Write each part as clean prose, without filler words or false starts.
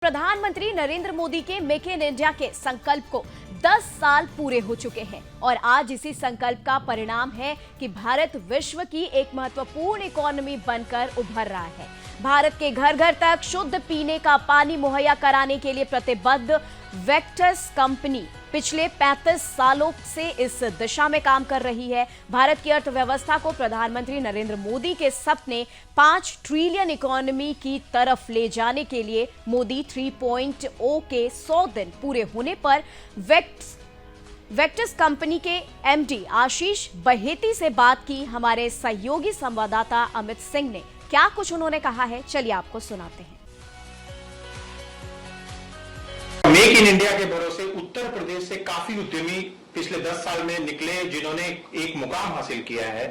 प्रधानमंत्री नरेंद्र मोदी के make in India के संकल्प को 10 साल पूरे हो चुके हैं और आज इसी संकल्प का परिणाम है कि भारत विश्व की एक महत्वपूर्ण इकोनॉमी बनकर उभर रहा है। भारत के घर घर तक शुद्ध पीने का पानी मुहैया कराने के लिए प्रतिबद्ध वेक्टस कंपनी पिछले 35 सालों से इस दिशा में काम कर रही है। भारत की अर्थव्यवस्था को प्रधानमंत्री नरेंद्र मोदी के सपने 5 ट्रिलियन इकोनॉमी की तरफ ले जाने के लिए मोदी 3.0 के 100 दिन पूरे होने पर वेक्टस कंपनी के एमडी आशीष बहेती से बात की हमारे सहयोगी संवाददाता अमित सिंह ने। क्या कुछ उन्होंने कहा है, चलिए आपको सुनाते हैं। मेक इन इंडिया के भरोसे उत्तर प्रदेश से काफी उद्यमी पिछले 10 साल में निकले जिन्होंने एक मुकाम हासिल किया है।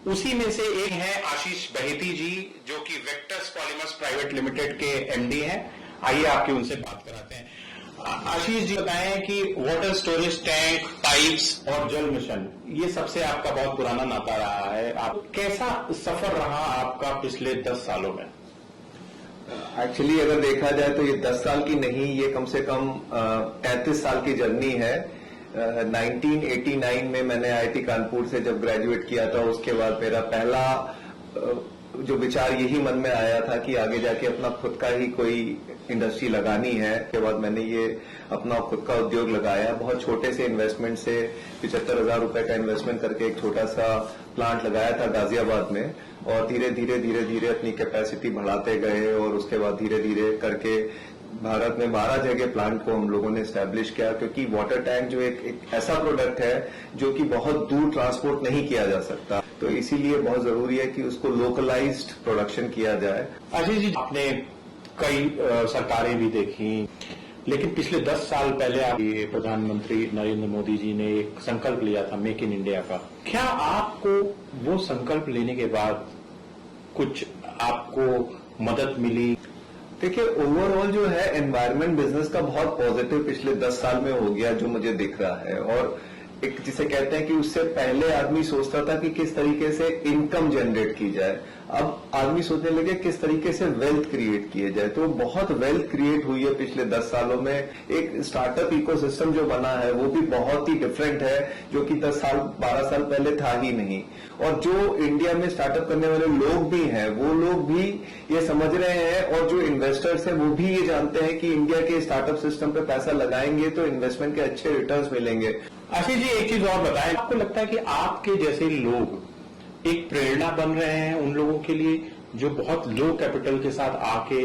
उसी में से एक है आशीष बहेती जी, जो कि वेक्टस पॉलीमर्स प्राइवेट लिमिटेड के एमडी हैं। आइए आपकी उनसे बात कराते हैं। आशीष जी, बताएं कि वाटर स्टोरेज टैंक, पाइप्स और जल मिशन, ये सबसे आपका बहुत पुराना नाता रहा है। आप कैसा सफर रहा आपका पिछले 10 सालों में? एक्चुअली अगर देखा जाए तो ये 10 साल की नहीं, ये कम से कम 33 साल की जर्नी है। 1989 में मैंने आईआईटी कानपुर से जब ग्रेजुएट किया था, उसके बाद मेरा पहला जो विचार यही मन में आया था कि आगे जाके अपना खुद का ही कोई इंडस्ट्री लगानी है। उसके बाद मैंने ये अपना खुद का उद्योग लगाया। बहुत छोटे से इन्वेस्टमेंट से 75,000 रुपए का इन्वेस्टमेंट करके एक छोटा सा प्लांट लगाया था गाजियाबाद में, और धीरे धीरे अपनी कैपेसिटी बढ़ाते गए और उसके बाद धीरे धीरे करके भारत में 12 जगह प्लांट को हम लोगों ने एस्टैब्लिश किया। क्योंकि वाटर टैंक जो एक ऐसा प्रोडक्ट है जो कि बहुत दूर ट्रांसपोर्ट नहीं किया जा सकता, तो इसीलिए बहुत जरूरी है कि उसको लोकलाइज्ड प्रोडक्शन किया जाए। आशीष जी, आपने कई सरकारें भी देखी, लेकिन पिछले 10 साल पहले प्रधानमंत्री नरेंद्र मोदी जी ने एक संकल्प लिया था मेक इन इंडिया का। क्या आपको वो संकल्प लेने के बाद कुछ आपको मदद मिली? देखिए, ओवरऑल जो है एनवायरनमेंट बिजनेस का बहुत पॉजिटिव पिछले 10 साल में हो गया, जो मुझे दिख रहा है। और एक जिसे कहते हैं कि उससे पहले आदमी सोचता था कि किस तरीके से इनकम जनरेट की जाए, अब आदमी सोचने लगे किस तरीके से वेल्थ क्रिएट किए जाए। तो बहुत वेल्थ क्रिएट हुई है पिछले 10 सालों में। एक स्टार्टअप इकोसिस्टम जो बना है वो भी बहुत ही डिफरेंट है, जो कि 10 साल 12 साल पहले था ही नहीं। और जो इंडिया में स्टार्टअप करने वाले लोग भी हैं, वो लोग भी ये समझ रहे हैं, और जो इन्वेस्टर्स हैं वो भी ये जानते हैं कि इंडिया के स्टार्टअप सिस्टम पे पैसा लगाएंगे तो इन्वेस्टमेंट के अच्छे रिटर्न्स मिलेंगे। आशीष जी, एक चीज और बताएं, आपको लगता है कि आपके जैसे लोग एक प्रेरणा बन रहे हैं उन लोगों के लिए जो बहुत लो कैपिटल के साथ आके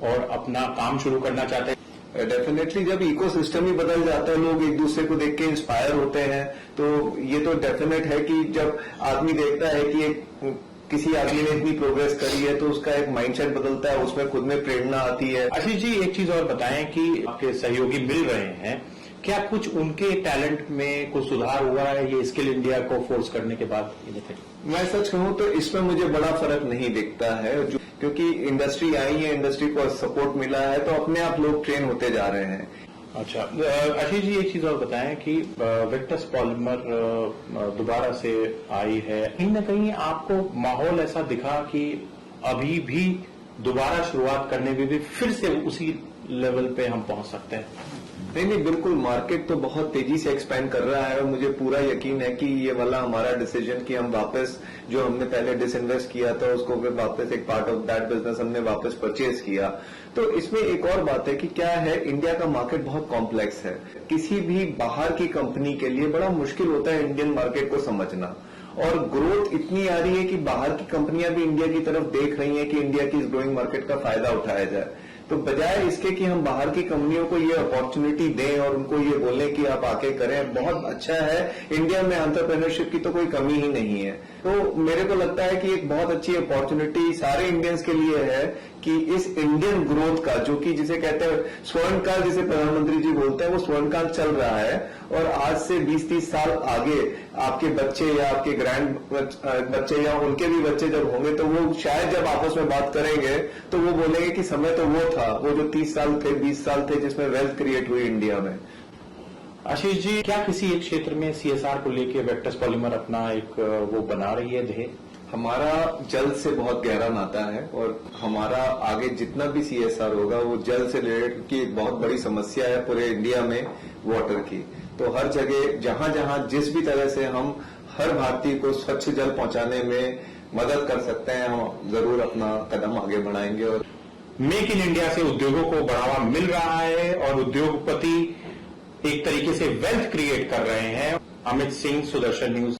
और अपना काम शुरू करना चाहते हैं? डेफिनेटली जब इकोसिस्टम ही बदल जाता है, लोग एक दूसरे को देख के इंस्पायर होते हैं, तो ये तो डेफिनेट है कि जब आदमी देखता है कि किसी आदमी ने इतनी प्रोग्रेस करी है तो उसका एक माइंडसेट बदलता है, उसमें खुद में प्रेरणा आती है। आशीष जी, एक चीज और बताएं कि आपके सहयोगी मिल रहे हैं, क्या कुछ उनके टैलेंट में कुछ सुधार हुआ है ये स्किल इंडिया को फोर्स करने के बाद? मैं सच कहूं तो इसमें मुझे बड़ा फर्क नहीं दिखता है, क्योंकि इंडस्ट्री आई है, इंडस्ट्री को सपोर्ट मिला है, तो अपने आप लोग ट्रेन होते जा रहे हैं। अच्छा आशीष जी, एक चीज और बताएं कि वेक्टस पॉलीमर दोबारा से आई है, कहीं ना कहीं आपको माहौल ऐसा दिखा कि अभी भी दोबारा शुरुआत करने में भी फिर से उसी लेवल पे हम पहुंच सकते हैं? नहीं, बिल्कुल मार्केट तो बहुत तेजी से एक्सपैंड कर रहा है, और मुझे पूरा यकीन है कि ये वाला हमारा डिसीजन कि हम वापस जो हमने पहले डिसइन्वेस्ट किया था उसको फिर वापस एक पार्ट ऑफ दैट बिजनेस हमने वापस परचेज किया। तो इसमें एक और बात है कि क्या है, इंडिया का मार्केट बहुत कॉम्प्लेक्स है। किसी भी बाहर की कंपनी के लिए बड़ा मुश्किल होता है इंडियन मार्केट को समझना, और ग्रोथ इतनी आ रही है कि बाहर की कंपनियां भी इंडिया की तरफ देख रही हैं कि इंडिया की इस ग्रोइंग मार्केट का फायदा उठाया जाए। तो बजाय इसके कि हम बाहर की कंपनियों को ये अपॉर्चुनिटी दें और उनको ये बोलें कि आप आके करें, बहुत अच्छा है, इंडिया में एंटरप्रेन्योरशिप की तो कोई कमी ही नहीं है। तो मेरे को लगता है कि एक बहुत अच्छी अपॉर्चुनिटी सारे इंडियंस के लिए है कि इस इंडियन ग्रोथ का, जो कि जिसे कहते हैं स्वर्णकाल, जिसे प्रधानमंत्री जी बोलते हैं, वो स्वर्णकाल चल रहा है। और आज से 20-30 साल आगे आपके बच्चे या आपके ग्रैंड बच्चे या उनके भी बच्चे जब होंगे, तो वो शायद जब आपस में बात करेंगे तो वो बोलेंगे कि समय तो वो था, वो जो 30 साल थे, 20 साल थे, जिसमें वेल्थ क्रिएट हुई इंडिया में। आशीष जी, क्या किसी एक क्षेत्र में CSR को लेकर वेक्टस पॉलीमर अपना एक वो बना रही है ध्येय? हमारा जल से बहुत गहरा नाता है और हमारा आगे जितना भी CSR होगा वो जल से रिलेटेड की एक बहुत बड़ी समस्या है पूरे इंडिया में वाटर की। तो हर जगह जहां जहां जिस भी तरह से हम हर भारतीय को स्वच्छ जल पहुंचाने में मदद कर सकते हैं, हम जरूर अपना कदम आगे बढ़ाएंगे। और मेक इन इंडिया से उद्योगों को बढ़ावा मिल रहा है और उद्योगपति एक तरीके से वेल्थ क्रिएट कर रहे हैं। अमित सिंह, सुदर्शन न्यूज।